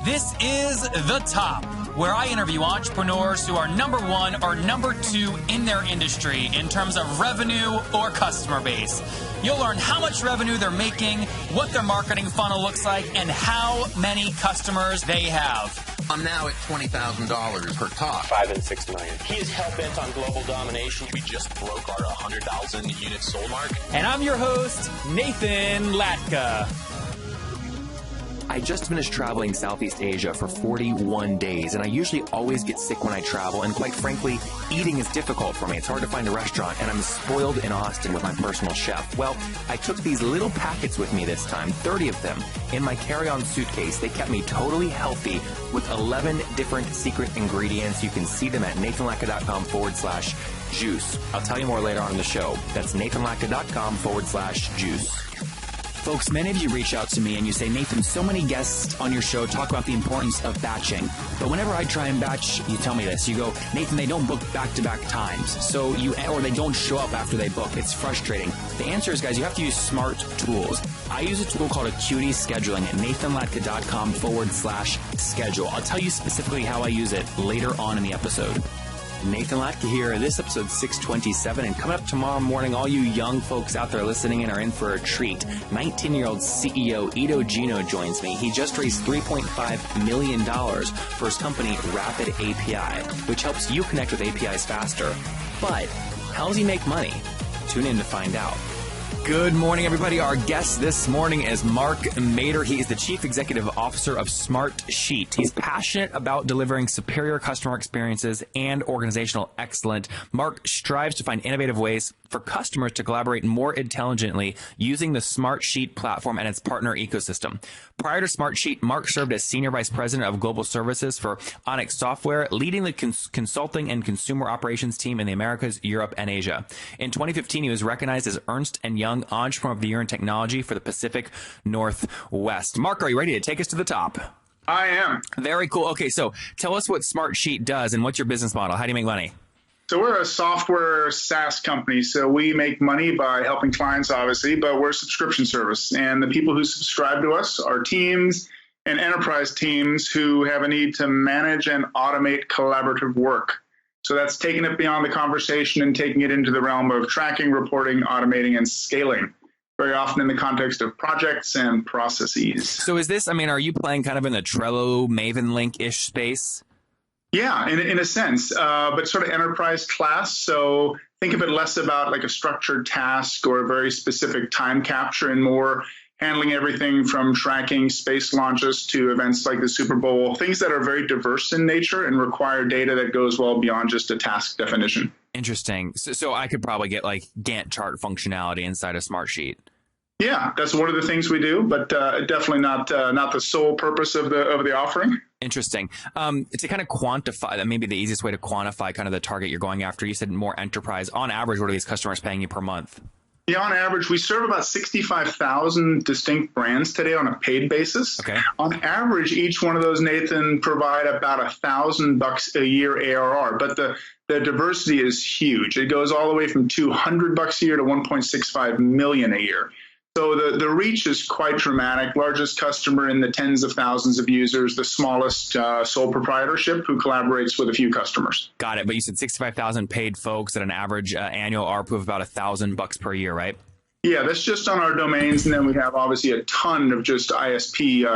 This is The Top, where I interview entrepreneurs who are number one or number two in their industry in terms of revenue or customer base. You'll learn how much revenue they're making, what their marketing funnel looks like, and how many customers they have. I'm now at $20,000 per talk. 5 and 6 million. He is hell-bent on global domination. We just broke our 100,000 units sold mark. And I'm your host, Nathan Latka. I just finished traveling Southeast Asia for 41 days, and I usually always get sick when I travel, and quite frankly, eating is difficult for me. It's hard to find a restaurant, and I'm spoiled in Austin with my personal chef. Well, I took these little packets with me this time, 30 of them, in my carry-on suitcase. They kept me totally healthy with 11 different secret ingredients. You can see them at nathanlatka.com/juice. I'll tell you more later on in the show. That's nathanlatka.com/juice. Folks, many of you reach out to me and you say, Nathan, so many guests on your show talk about the importance of batching. But whenever I try and batch, you tell me this. You go, Nathan, they don't book back-to-back times. Or they don't show up after they book. It's frustrating. The answer is, guys, you have to use smart tools. I use a tool called Acuity Scheduling at nathanlatka.com/schedule. I'll tell you specifically how I use it later on in the episode. Nathan Latka here. This episode 627, and coming up tomorrow morning, all you young folks out there listening in are in for a treat. 19-year-old CEO Ido Gino joins me. He just raised $3.5 million for his company Rapid API, which helps you connect with APIs faster. But how does he make money? Tune in to find out. Good morning, everybody. Our guest this morning is Mark Mader. He is the Chief Executive Officer of Smartsheet. He's passionate about delivering superior customer experiences and organizational excellence. Mark strives to find innovative ways for customers to collaborate more intelligently using the Smartsheet platform and its partner ecosystem. Prior to Smartsheet, Mark served as Senior Vice President of Global Services for Onyx Software, leading the consulting and consumer operations team in the Americas, Europe, and Asia. In 2015, he was recognized as Ernst & Young Entrepreneur of the Year in Technology for the Pacific Northwest. Mark, are you ready to take us to the top? I am. Very cool. Okay, so tell us what Smartsheet does and what's your business model? How do you make money? So we're a software SaaS company. So we make money by helping clients, obviously, but we're a subscription service. And the people who subscribe to us are teams and enterprise teams who have a need to manage and automate collaborative work. So that's taking it beyond the conversation and taking it into the realm of tracking, reporting, automating, and scaling, very often in the context of projects and processes. So is this, are you playing kind of in the Trello, Maven Link-ish space? Yeah, in a sense, but sort of enterprise class. So think of it less about like a structured task or a very specific time capture and more handling everything from tracking space launches to events like the Super Bowl, things that are very diverse in nature and require data that goes well beyond just a task definition. Interesting. So I could probably get like Gantt chart functionality inside a Smartsheet. Yeah, that's one of the things we do, but definitely not the sole purpose of the offering. Interesting. To kind of quantify that, maybe the easiest way to quantify kind of the target you're going after, you said more enterprise. On average, what are these customers paying you per month? Yeah, on average, we serve about 65,000 distinct brands today on a paid basis. Okay. On average, each one of those, Nathan, provide about $1,000 a year ARR, but the diversity is huge. It goes all the way from $200 a year to $1.65 million a year. So the reach is quite dramatic. Largest customer in the tens of thousands of users, the smallest sole proprietorship who collaborates with a few customers. Got it. But you said 65,000 paid folks at an average annual ARPU of about $1,000 per year, right? Yeah, that's just on our domains. And then we have obviously a ton of just ISP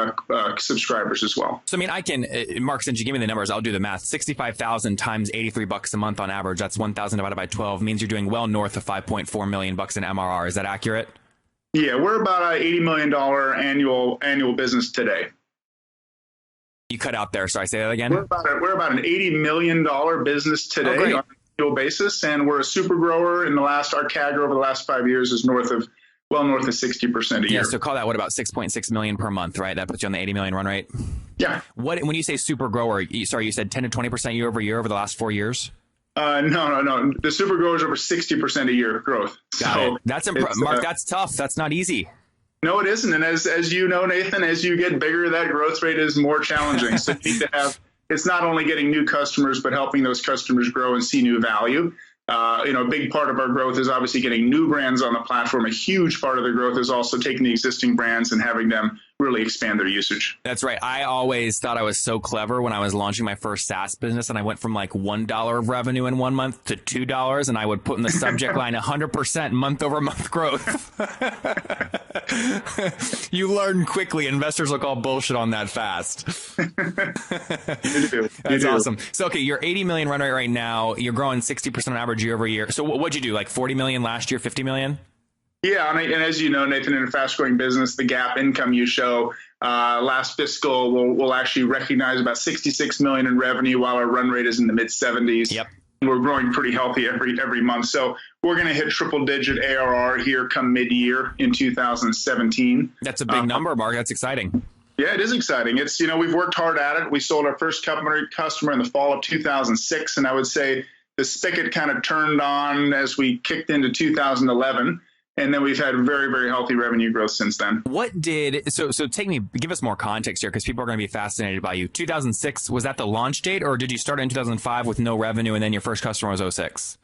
subscribers as well. So, I can, Mark, since you give me the numbers, I'll do the math. 65,000 times $83 a month on average. That's 1,000 divided by 12 means you're doing well north of $5.4 million in MRR. Is that accurate? Yeah, we're about an $80 million annual business today. You cut out there. Sorry, say that again. We're about an $80 million business today on an annual basis, and we're a super grower. Our CAGR over the last 5 years is north of 60% a year. Yeah, so call that, what, about 6.6 million per month, right? That puts you on the 80 million run rate? Yeah. When you say super grower, sorry, you said 10 to 20% year over the last 4 years? No. The super grower is over 60% a year growth. Got it. That's Mark, that's tough. That's not easy. No, it isn't. And as you know, Nathan, as you get bigger, that growth rate is more challenging. So you need to have, it's not only getting new customers, but helping those customers grow and see new value. A big part of our growth is obviously getting new brands on the platform. A huge part of the growth is also taking the existing brands and having them really expand their usage. That's right. I always thought I was so clever when I was launching my first SaaS business, and I went from like $1 of revenue in 1 month to $2, and I would put in the subject line 100% month over month growth. You learn quickly. Investors will call bullshit on that fast. That's awesome. So, okay, you're 80 million run rate right now. You're growing 60% on average year over year. So what'd you do? Like 40 million last year, 50 million? Yeah, and as you know, Nathan, in a fast-growing business, the GAAP income you show last fiscal will actually recognize about 66 million in revenue, while our run rate is in the mid-70s. Yep. We're growing pretty healthy every month. So we're going to hit triple-digit ARR here come mid-year in 2017. That's a big number, Mark. That's exciting. Yeah, it is exciting. It's, we've worked hard at it. We sold our first customer in the fall of 2006, and I would say the spigot kind of turned on as we kicked into 2011. And then we've had very, very healthy revenue growth since then. So give us more context here, because people are going to be fascinated by you. 2006, was that the launch date, or did you start in 2005 with no revenue and then your first customer was 06?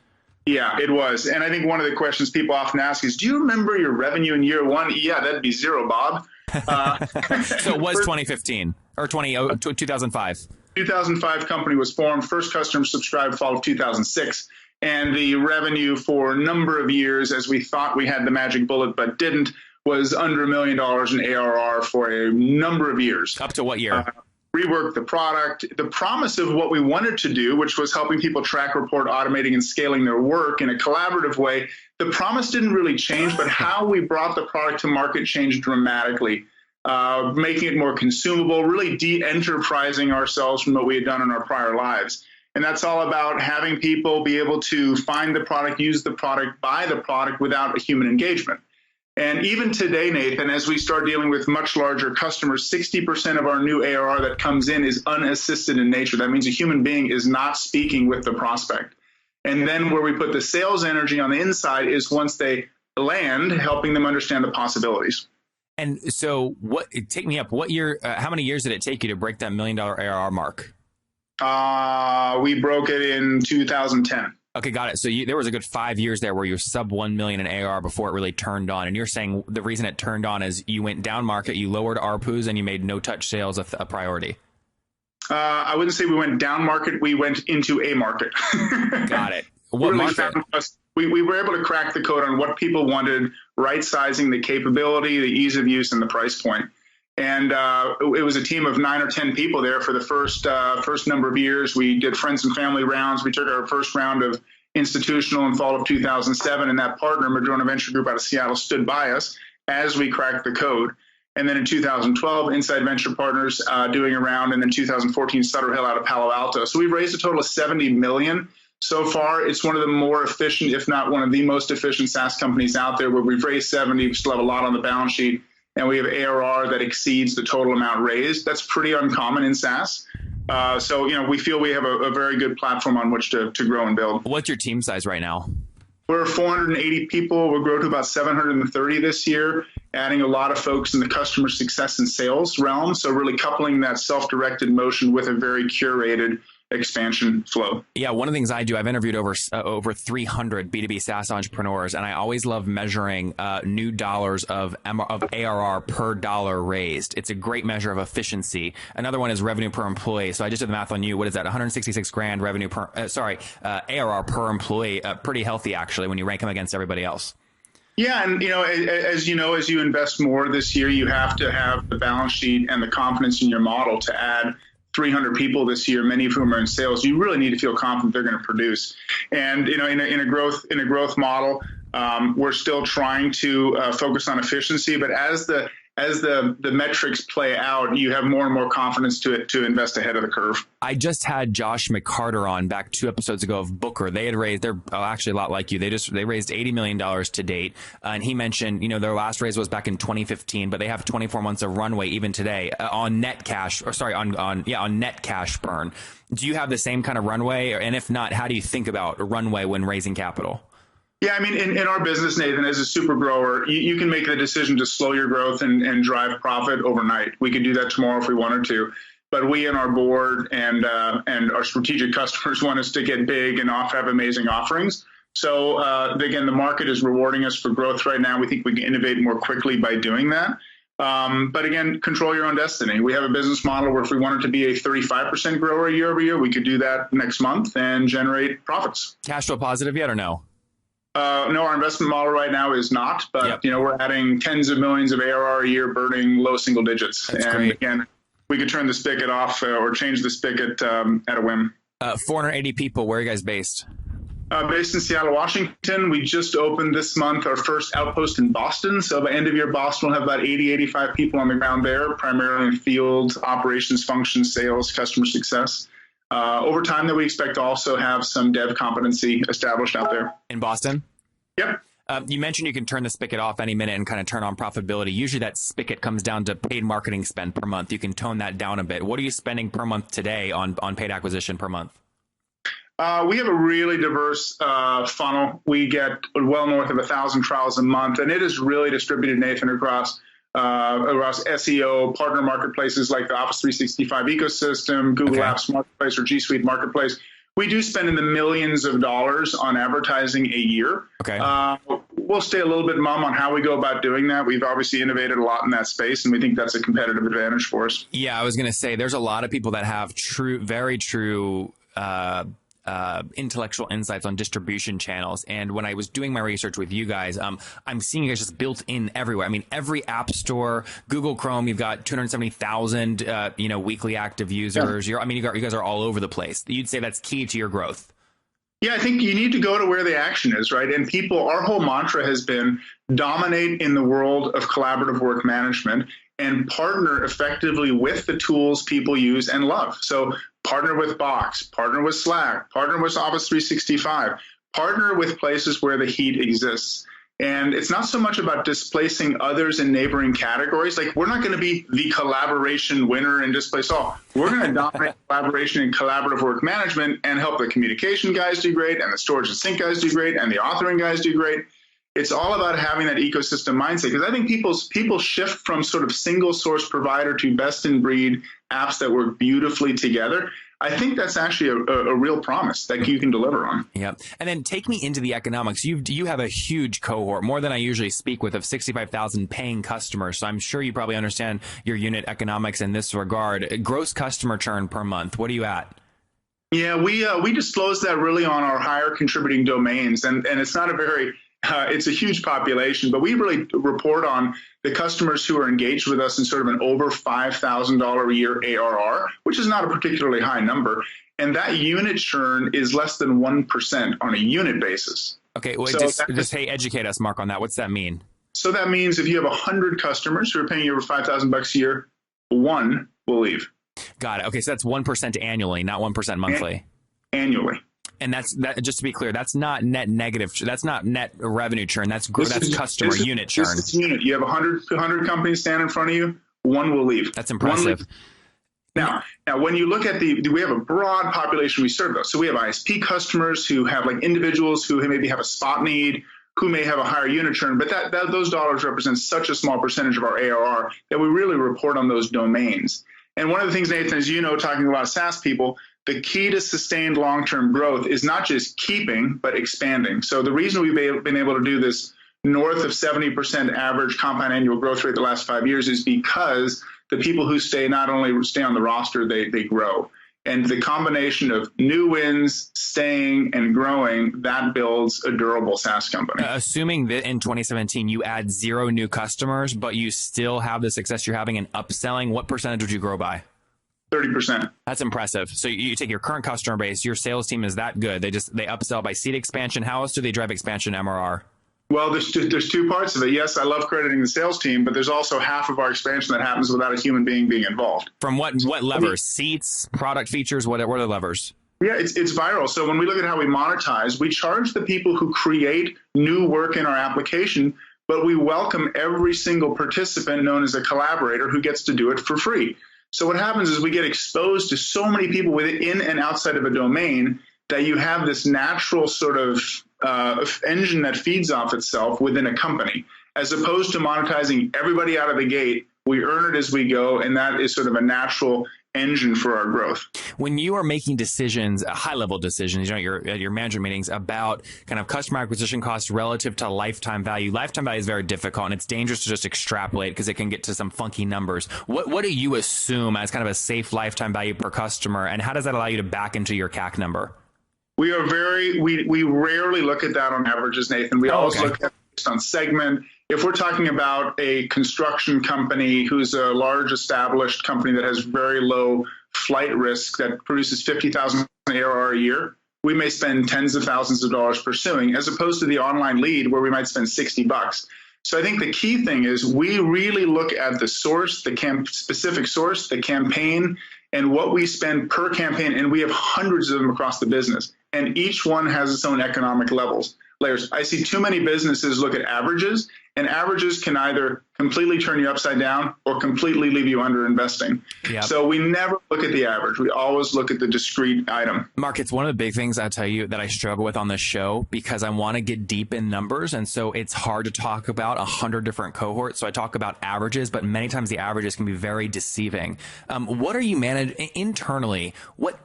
Yeah, it was. And I think one of the questions people often ask is, do you remember your revenue in year one? Yeah, that'd be zero, Bob. So it was 2015 or 2005. 2005 company was formed. First customer subscribed fall of 2006. And the revenue for a number of years, as we thought we had the magic bullet but didn't, was under $1 million in ARR for a number of years. Up to what year? Reworked the product. The promise of what we wanted to do, which was helping people track, report, automating, and scaling their work in a collaborative way, the promise didn't really change, but how we brought the product to market changed dramatically, making it more consumable, really de-enterprising ourselves from what we had done in our prior lives. And that's all about having people be able to find the product, use the product, buy the product without a human engagement. And even today, Nathan, as we start dealing with much larger customers, 60% of our new ARR that comes in is unassisted in nature. That means a human being is not speaking with the prospect. And then where we put the sales energy on the inside is once they land, helping them understand the possibilities. And so take me up. What year, how many years did it take you to break that $1 million ARR mark? We broke it in 2010. Okay, got it. So there was a good 5 years there where you were sub 1 million in ARR before it really turned on. And you're saying the reason it turned on is you went down market, you lowered ARPUs, and you made no touch sales a priority. I wouldn't say we went down market. We went into a market. Got it. What really market? We were able to crack the code on what people wanted, right sizing the capability, the ease of use, and the price point. And it was a team of 9 or 10 people there for the first number of years. We did friends and family rounds. We took our first round of institutional in fall of 2007, and that partner, Madrona Venture Group out of Seattle, stood by us as we cracked the code. And then in 2012, Inside Venture Partners doing a round, and then 2014, Sutter Hill out of Palo Alto. So we've raised a total of $70 million. So far, it's one of the more efficient, if not one of the most efficient SaaS companies out there, where we've raised 70, we still have a lot on the balance sheet. And we have ARR that exceeds the total amount raised. That's pretty uncommon in SaaS. So, we feel we have a very good platform on which to grow and build. What's your team size right now? We're 480 people. We'll grow to about 730 this year, adding a lot of folks in the customer success and sales realm. So really coupling that self-directed motion with a very curated expansion flow. Yeah, one of the things I do, I've interviewed over 300 B2B SaaS entrepreneurs, and I always love measuring new dollars of ARR per dollar raised. It's a great measure of efficiency. Another one is revenue per employee. So I just did the math on you. What is that? 166 grand revenue per, ARR per employee. Pretty healthy, actually, when you rank them against everybody else. Yeah, and as you invest more this year, you have to have the balance sheet and the confidence in your model to add 300 people this year, many of whom are in sales. You really need to feel confident they're going to produce. And in a growth model, we're still trying to focus on efficiency. But as the metrics play out, you have more and more confidence to invest ahead of the curve. I just had Josh McCarter on back 2 episodes ago of Booker. They had raised, they're actually a lot like you. They raised $80 million to date. And he mentioned, their last raise was back in 2015, but they have 24 months of runway even today on net cash, on net cash burn. Do you have the same kind of runway? And if not, how do you think about runway when raising capital? Yeah, I mean, in our business, Nathan, as a super grower, you can make the decision to slow your growth and drive profit overnight. We could do that tomorrow if we wanted to. But we and our board and our strategic customers want us to get big and have amazing offerings. So, again, the market is rewarding us for growth right now. We think we can innovate more quickly by doing that. But again, control your own destiny. We have a business model where if we wanted to be a 35% grower year over year, we could do that next month and generate profits. Cash flow positive yet or no? No, our investment model right now is not, but we're adding tens of millions of ARR a year, burning low single digits. That's and great. Again, we could turn the spigot off or change the spigot at a whim. 480 people. Where are you guys based? Based in Seattle, Washington. We just opened this month our first outpost in Boston. So by end of year, Boston will have about 80, 85 people on the ground there, primarily in field operations, functions, sales, customer success. Over time, that we expect to also have some dev competency established out there. In Boston? Yep. You mentioned you can turn the spigot off any minute and kind of turn on profitability. Usually that spigot comes down to paid marketing spend per month. You can tone that down a bit. What are you spending per month today on paid acquisition per month? We have a really diverse funnel. We get well north of 1,000 trials a month, and it is really distributed, Nathan, across SEO, partner marketplaces like the Office 365 ecosystem, Google Apps Marketplace, or G Suite Marketplace. We do spend in the millions of dollars on advertising a year. Okay. We'll stay a little bit mum on how we go about doing that. We've obviously innovated a lot in that space, and we think that's a competitive advantage for us. Yeah, I was going to say there's a lot of people that have very true intellectual insights on distribution channels. And when I was doing my research with you guys, I'm seeing you guys just built in everywhere. I mean, every app store, Google Chrome, you've got 270,000, weekly active users. Yeah. You guys are all over the place. You'd say that's key to your growth. Yeah, I think you need to go to where the action is, right? And our whole mantra has been dominate in the world of collaborative work management and partner effectively with the tools people use and love. So partner with Box, partner with Slack, partner with Office 365, partner with places where the heat exists. And it's not so much about displacing others in neighboring categories. Like, we're not going to be the collaboration winner and displace all. We're going to dominate collaboration and collaborative work management and help the communication guys do great, and the storage and sync guys do great, and the authoring guys do great. It's all about having that ecosystem mindset, because I think people shift from sort of single source provider to best in breed apps that work beautifully together. I think that's actually a real promise that you can deliver on. Yeah. And then take me into the economics. You have a huge cohort, more than I usually speak with, of 65,000 paying customers. So I'm sure you probably understand your unit economics in this regard. Gross customer churn per month, what are you at? Yeah, we disclose that really on our higher contributing domains, and it's not a very it's a huge population, but we really report on the customers who are engaged with us in sort of an over $5,000 a year ARR, which is not a particularly high number. And that unit churn is less than 1% on a unit basis. Okay, well, hey, educate us, Mark, on that. What's that mean? So that means if you have 100 customers who are paying you over $5,000 a year, one will leave. Got it. Okay, so that's 1% annually, not 1% monthly. Annually. And that, just to be clear, that's not net negative. That's not net revenue churn. That's customer unit churn. This is unit. You have 100 companies stand in front of you. One will leave. That's impressive. Now, when you look at we have a broad population we serve, though. So we have ISP customers who have like individuals who maybe have a spot need, who may have a higher unit churn, but those dollars represent such a small percentage of our ARR that we really report on those domains. And one of the things, Nathan, as you know, talking to a lot of SaaS people, the key to sustained long-term growth is not just keeping, but expanding. So the reason we've been able to do this north of 70% average compound annual growth rate the last 5 years is because the people who stay not only stay on the roster, they grow. And the combination of new wins, staying, and growing, that builds a durable SaaS company. Assuming that in 2017 you add 0 new customers, but you still have the success you're having in upselling, what percentage would you grow by? 30%. That's impressive. So you take your current customer base, your sales team is that good. They upsell by seat expansion. How else do they drive expansion MRR? Well, there's two parts of it. Yes, I love crediting the sales team, but there's also half of our expansion that happens without a human being involved. From what levers? Seats, product features, what are the levers? Yeah, it's viral. So when we look at how we monetize, we charge the people who create new work in our application, but we welcome every single participant known as a collaborator who gets to do it for free. So what happens is we get exposed to so many people within and outside of a domain that you have this natural sort of engine that feeds off itself within a company, as opposed to monetizing everybody out of the gate. We earn it as we go, and that is sort of a natural engine for our growth. When you are making decisions, high-level decisions, your management meetings about kind of customer acquisition costs relative to lifetime value is very difficult, and it's dangerous to just extrapolate because it can get to some funky numbers. What do you assume as kind of a safe lifetime value per customer, and how does that allow you to back into your CAC number? We rarely look at that on averages, Nathan. We always look at it based on segment. If we're talking about a construction company who's a large established company that has very low flight risk that produces 50,000 ARR a year, we may spend tens of thousands of dollars pursuing, as opposed to the online lead where we might spend $60. So I think the key thing is we really look at the source, specific source, the campaign, and what we spend per campaign. And we have hundreds of them across the business, and each one has its own economic layers. I see too many businesses look at averages, and averages can either completely turn you upside down or completely leave you under investing. Yep. So we never look at the average. We always look at the discrete item. Mark, it's one of the big things I tell you that I struggle with on this show because I want to get deep in numbers. And so it's hard to talk about 100 different cohorts. So I talk about averages, but many times the averages can be very deceiving. What are you managing internally? What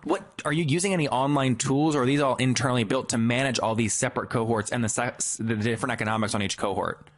are you using any online tools, or are these all internally built to manage all these separate cohorts and the different economics on each cohort?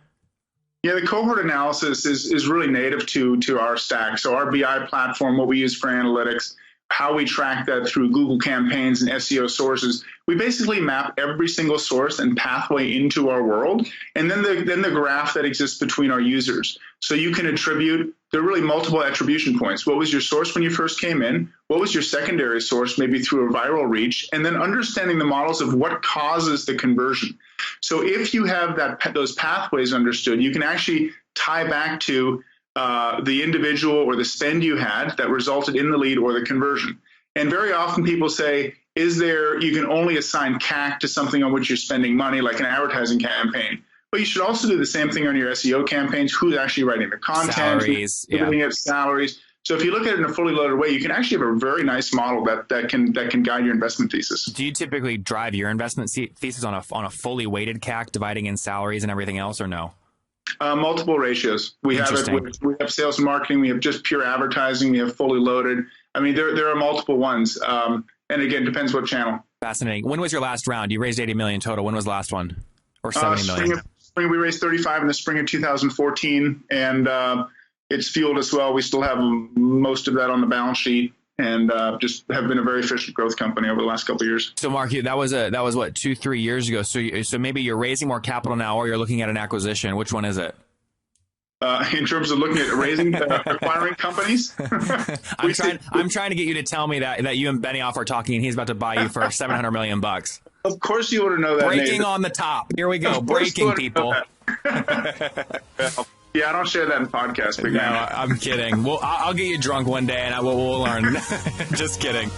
Yeah, the cohort analysis is really native to our stack. So our BI platform, what we use for analytics, how we track that through Google campaigns and SEO sources, we basically map every single source and pathway into our world, and then the graph that exists between our users. So you can attribute, there are really multiple attribution points. What was your source when you first came in? What was your secondary source, maybe through a viral reach? And then understanding the models of what causes the conversion. So if you have those pathways understood, you can actually tie back to the individual or the spend you had that resulted in the lead or the conversion. And very often people say, you can only assign CAC to something on which you're spending money, like an advertising campaign. But you should also do the same thing on your SEO campaigns. Who's actually writing the content? Salaries. Looking at salaries. So if you look at it in a fully loaded way, you can actually have a very nice model that can guide your investment thesis. Do you typically drive your investment thesis on a fully weighted CAC, dividing in salaries and everything else, or no? Multiple ratios. We have sales and marketing. We have just pure advertising. We have fully loaded. I mean, there are multiple ones. And again, depends what channel. Fascinating. When was your last round? You raised 80 million total. When was the last one? Or 70 million? Spring, we raised 35 in the spring of 2014, and it's fueled us well. We still have most of that on the balance sheet, and just have been a very efficient growth company over the last couple of years. So, Mark, that was what, 2-3 years ago. So maybe you're raising more capital now, or you're looking at an acquisition. Which one is it? In terms of looking at acquiring companies, I'm trying to get you to tell me that you and Benioff are talking, and he's about to buy you for $700 million. Of course, you want to know that. Breaking Nathan. On the top. Here we go. Breaking, people. Yeah, I don't share that in podcasts. No, I'm kidding. Well, I'll get you drunk one day, and we'll learn. Just kidding.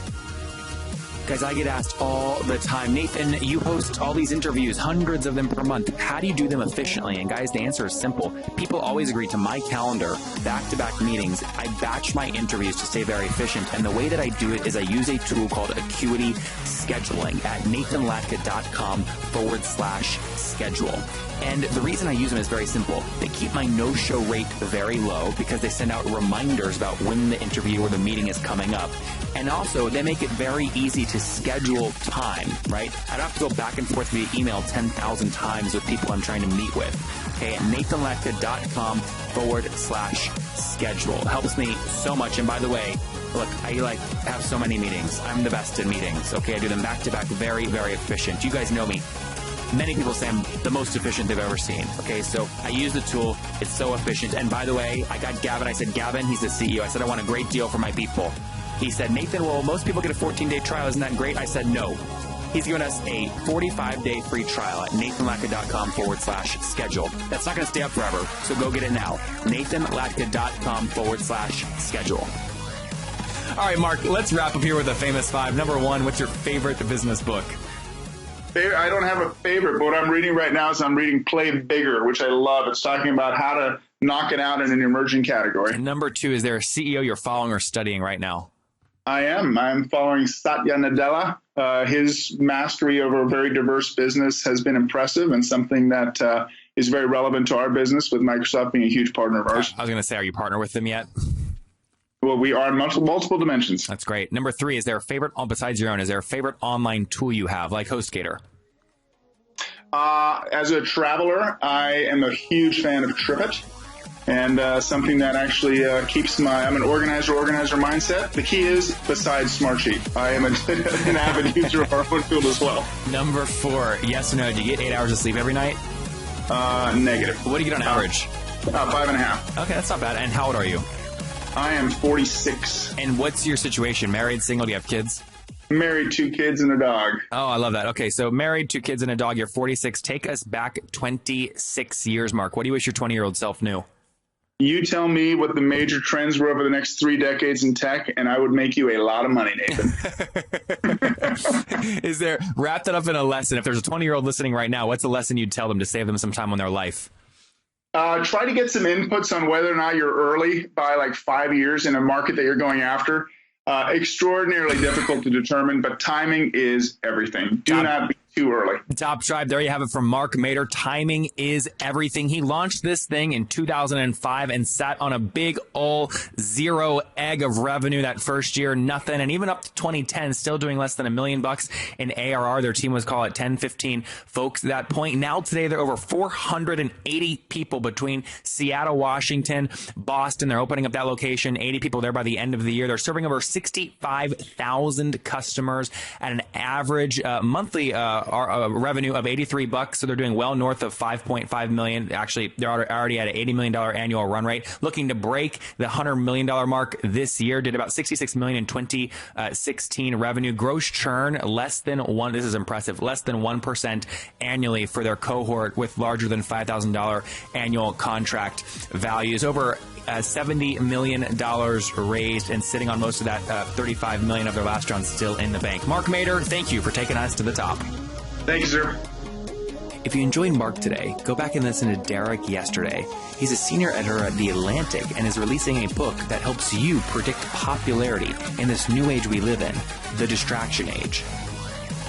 Guys, I get asked all the time, Nathan, you host all these interviews, hundreds of them per month. How do you do them efficiently? And guys, the answer is simple. People always agree to my calendar, back-to-back meetings. I batch my interviews to stay very efficient. And the way that I do it is I use a tool called Acuity Scheduling at nathanlatka.com/schedule. And the reason I use them is very simple. They keep my no-show rate very low because they send out reminders about when the interview or the meeting is coming up. And also, they make it very easy to schedule time, right? I don't have to go back and forth via email 10,000 times with people I'm trying to meet with. Okay, nathanlatka.com/schedule. It helps me so much. And by the way, look, I have so many meetings. I'm the best in meetings. Okay, I do them back to back, very, very efficient. You guys know me. Many people say I'm the most efficient they've ever seen. Okay, so I use the tool. It's so efficient. And by the way, I got Gavin. I said, Gavin, he's the CEO. I said, I want a great deal for my people. He said, Nathan, well, most people get a 14-day trial. Isn't that great? I said, no. He's given us a 45-day free trial at nathanlatka.com/schedule. That's not going to stay up forever, so go get it now. nathanlatka.com/schedule. All right, Mark, let's wrap up here with a famous five. Number one, what's your favorite business book? I don't have a favorite, but what I'm reading right now is I'm reading Play Bigger, which I love. It's talking about how to knock it out in an emerging category. And number two, is there a CEO you're following or studying right now? I'm following Satya Nadella. His mastery over a very diverse business has been impressive and something that is very relevant to our business, with Microsoft being a huge partner of ours. I was going to say, are you partnered with them yet? Well, we are in multiple dimensions. That's great. Number 3, is there a favorite, besides your own, is there a favorite online tool you have, like HostGator? As a traveler, I am a huge fan of TripIt, and something that actually keeps I'm an organizer mindset. The key is, besides Smartsheet, I am an avid user of our own tool as well. Number 4, yes or no, do you get 8 hours of sleep every night? Negative. What do you get on average? 5.5. Okay, that's not bad. And how old are you? I am 46. And what's your situation? Married, single, do you have kids? Married, 2 kids and a dog. Oh, I love that. Okay, so married, 2 kids and a dog, you're 46. Take us back 26 years, Mark. What do you wish your 20-year-old self knew? You tell me what the major trends were over the next 3 decades in tech, and I would make you a lot of money, Nathan. Is there, wrap that up in a lesson. If there's a 20-year-old listening right now, what's a lesson you'd tell them to save them some time on their life? Try to get some inputs on whether or not you're early by like 5 years in a market that you're going after. Extraordinarily difficult to determine, but timing is everything. Do not be too early. Top Tribe, there you have it from Mark Mader. Timing is everything. He launched this thing in 2005 and sat on a big ol' 0 egg of revenue that first year, nothing. And even up to 2010, still doing less than $1 million in ARR. Their team was called 10, 15 folks at that point. Now today, they're over 480 people between Seattle, Washington, Boston. They're opening up that location, 80 people there by the end of the year. They're serving over 65,000 customers at an average monthly revenue of $83. So they're doing well north of 5.5 million. Actually, they're already at an $80 million annual run rate, looking to break the $100 million mark this year. Did about 66 million in 2016 revenue. Gross churn less than 1. This is impressive. Less than 1% annually for their cohort with larger than $5,000 annual contract values. Over $70 million raised and sitting on most of that $35 million of their last round still in the bank. Mark Mader, thank you for taking us to the top. Thank you, sir. If you enjoyed Mark today, go back and listen to Derek yesterday. He's a senior editor at The Atlantic and is releasing a book that helps you predict popularity in this new age we live in, the distraction age.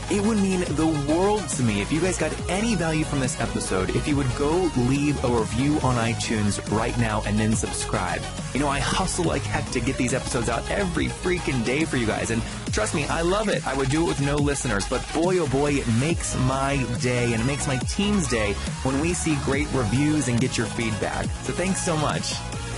It would mean the world to me if you guys got any value from this episode, if you would go leave a review on iTunes right now and then subscribe. You know, I hustle like heck to get these episodes out every freaking day for you guys. And trust me, I love it. I would do it with no listeners, but boy, oh boy, it makes my day and it makes my team's day when we see great reviews and get your feedback. So thanks so much.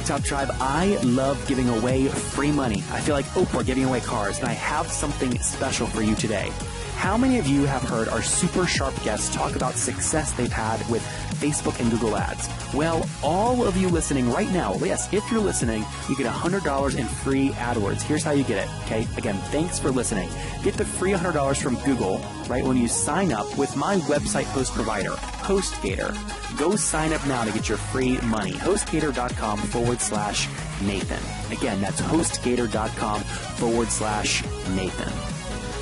Top Tribe, I love giving away free money. I feel like Oprah giving away cars, and I have something special for you today. How many of you have heard our super sharp guests talk about success they've had with Facebook and Google Ads? Well, all of you listening right now, yes, if you're listening, you get $100 in free AdWords. Here's how you get it, okay? Again, thanks for listening. Get the free $100 from Google, right, when you sign up with my website host provider, HostGator. Go sign up now to get your free money. HostGator.com/Nathan. Again, that's HostGator.com/Nathan.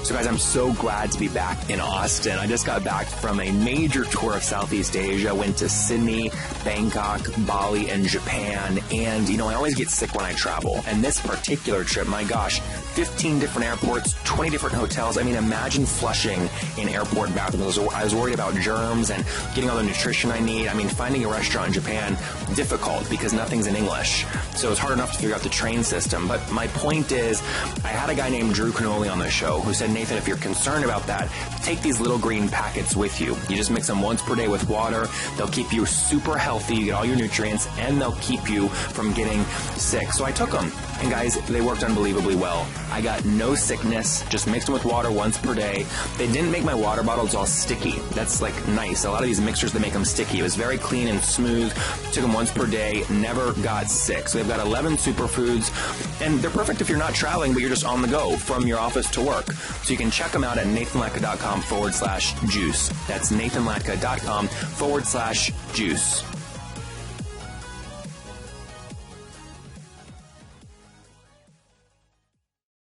So guys, I'm so glad to be back in Austin. I just got back from a major tour of Southeast Asia. Went to Sydney, Bangkok, Bali, and Japan. And, you know, I always get sick when I travel. And this particular trip, my gosh, 15 different airports, 20 different hotels. I mean, imagine flushing in airport bathrooms. I was worried about germs and getting all the nutrition I need. I mean, finding a restaurant in Japan, difficult because nothing's in English. So it's hard enough to figure out the train system. But my point is, I had a guy named Drew Canoli on the show who said, Nathan, if you're concerned about that, take these little green packets with you. You just mix them once per day with water. They'll keep you super healthy. You get all your nutrients, and they'll keep you from getting sick. So I took them. And guys, they worked unbelievably well. I got no sickness, just mixed them with water once per day. They didn't make my water bottles all sticky. That's like nice. A lot of these mixers, they make them sticky. It was very clean and smooth. Took them once per day, never got sick. So they've got 11 superfoods, and they're perfect if you're not traveling, but you're just on the go from your office to work. So you can check them out at nathanlatka.com/juice. That's nathanlatka.com/juice.